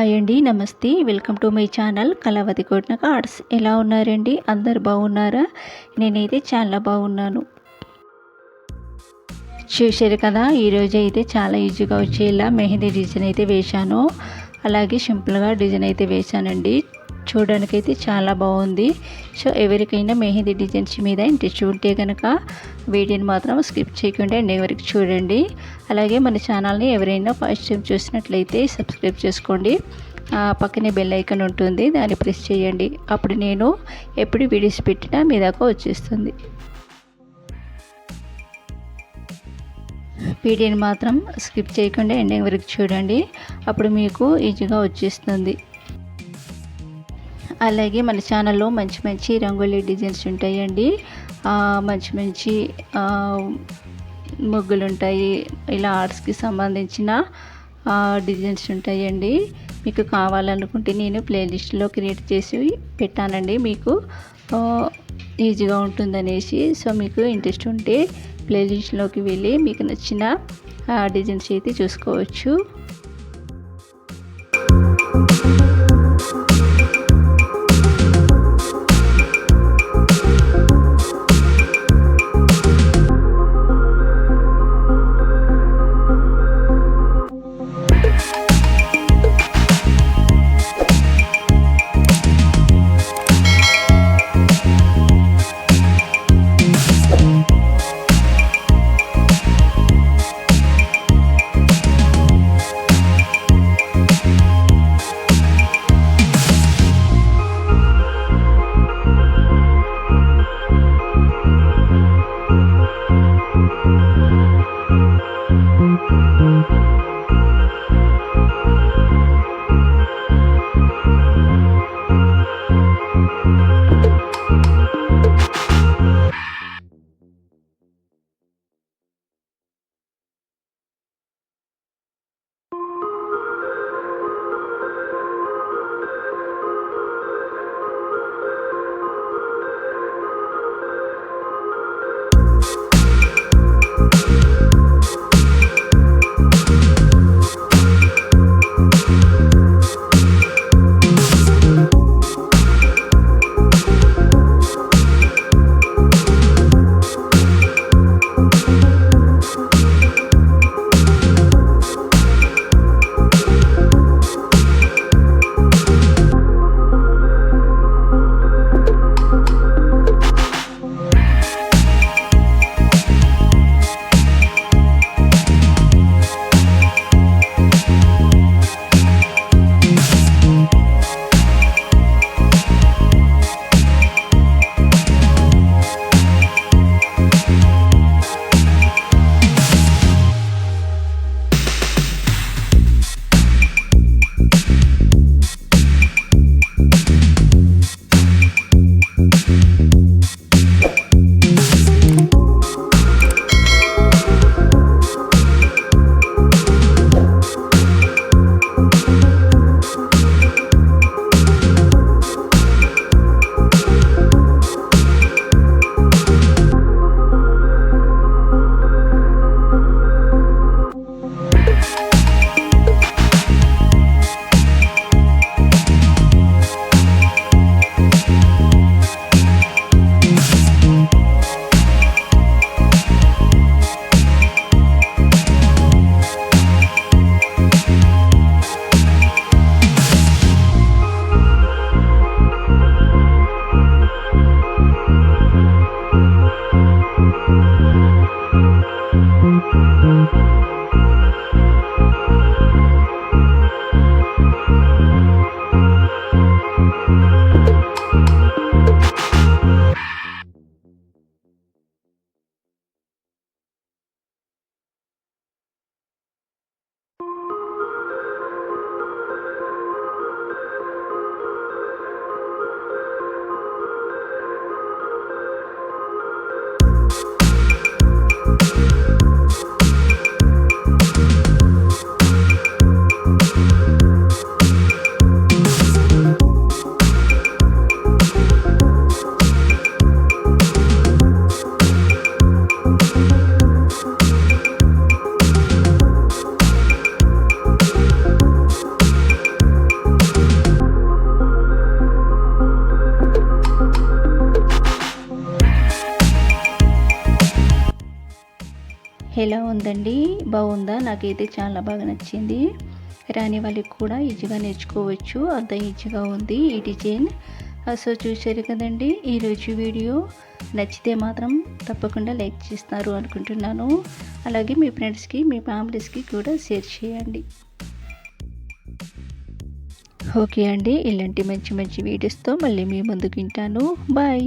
Hi అండి. నమస్తే. Welcome to my channel Kalavathi కొట్న కార్డ్స్. ఎలా ఉన్నారండి? అందరు బాగున్నారా? నేనైతే చాలా బాగున్నాను. చూశారు కదా, ఈరోజు అయితే చాలా ఈజీగా వచ్చేలా మెహందీ డిజైన్ అయితే వేశాను. అలాగే సింపుల్గా డిజైన్ అయితే వేశానండి. చూడడానికైతే చాలా బాగుంది. సో ఎవరికైనా మెహందీ డిజైన్స్ మీద ఇంట్రెస్ట్ ఉంటే కనుక వీడియోని మాత్రం స్కిప్ చేయకుండా ఎండ్ వరకు చూడండి. అలాగే మన ఛానల్ని ఎవరైనా ఫస్ట్ టైం చూసినట్లయితే సబ్స్క్రైబ్ చేసుకోండి. పక్కనే బెల్ ఐకాన్ ఉంటుంది, దాన్ని ప్రెస్ చేయండి. అప్పుడు నేను ఎప్పుడు వీడియోస్ పెట్టినా మీ దాకా వచ్చేస్తుంది. వీడియోని మాత్రం స్కిప్ చేయకుండా ఎండింగ్ వరకు చూడండి, అప్పుడు మీకు ఈజీగా వచ్చేస్తుంది. అలాగే మన ఛానల్లో మంచి మంచి రంగోలీ డిజైన్స్ ఉంటాయండి. మంచి మంచి ముగ్గులు ఉంటాయి. ఇలా ఆర్ట్స్కి సంబంధించిన డిజైన్స్ ఉంటాయండి. మీకు కావాలనుకుంటే నేను ప్లేలిస్ట్లో క్రియేట్ చేసి పెట్టానండి, మీకు ఈజీగా ఉంటుందనేసి. సో మీకు ఇంట్రెస్ట్ ఉంటే ప్లేలిస్ట్లోకి వెళ్ళి మీకు నచ్చిన డిజైన్స్ అయితే చూసుకోవచ్చు. ఎలా ఉందండి? బాగుందా? నాకైతే చాలా బాగా నచ్చింది. రాని వాళ్ళకి కూడా ఈజీగా నేర్చుకోవచ్చు. అంత ఈజీగా ఉంది ఈ డిజైన్. సో చూశారు కదండి ఈరోజు వీడియో. నచ్చితే మాత్రం తప్పకుండా లైక్ చేస్తారు అనుకుంటున్నాను. అలాగే మీ ఫ్రెండ్స్కి, మీ ఫ్యామిలీస్కి కూడా షేర్ చేయండి. ఓకే అండి, ఇలాంటి మంచి మంచి వీడియోస్తో మళ్ళీ మీ ముందుకు ఉంటాను. బాయ్.